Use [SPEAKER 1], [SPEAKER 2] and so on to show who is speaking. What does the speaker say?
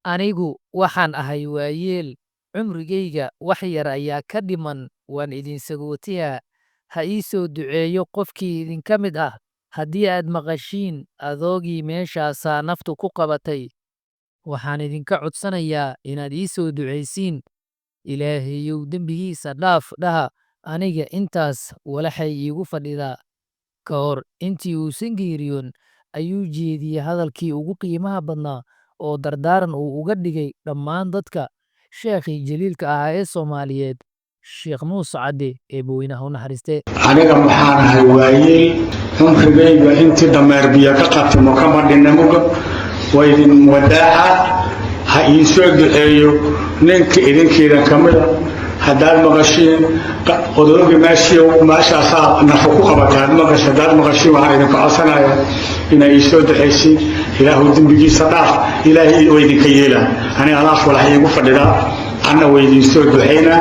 [SPEAKER 1] Anigu waxaan ahay waayeel, cumrigayga wax yar ayaa ka dhiman, waan idin sagootiyaa. Ha ii soo duceeyo qofkii idinka mid ah, haddii aad maqashiin adoogii meeshaasaa naftu ku qabatay. Waxaan idinka codsanayaa inaad ii soo ducaysiin. Ilaahayow dembigiisa dhaaf dhaha, aniga intaas walaxay iigu fadhidaa. Ka hor intii uusan geeriyoon ayuu jeediyey hadalkii ugu qiimaha badnaa oo dardaaran uu uga dhigay dhammaan dadka. Sheekhii jaliilka ahaa ee Soomaaliyeed, Sheekh Muuse Cadde eebbaweyne ha u naxariistee.
[SPEAKER 2] aniga maxaan ahay waayeel, cumrigayga intii dameer biyo ka qatimo kama dhinnamuga waa idin wadaaca. ha ii soo duceeyo ninka idinkiidan ka mida haddaad maqashiin odoogi meeshaasaa nafa ku qabata haddaad maqashiin waxaan idinka codsanaya inaa ii soo ducaysiin. ilaahu dembigiisa dhaaf, ilaahay oo idinka yeela. aniga alaas walax iigu fadhidaa, anna waa idin soo ducaynaa.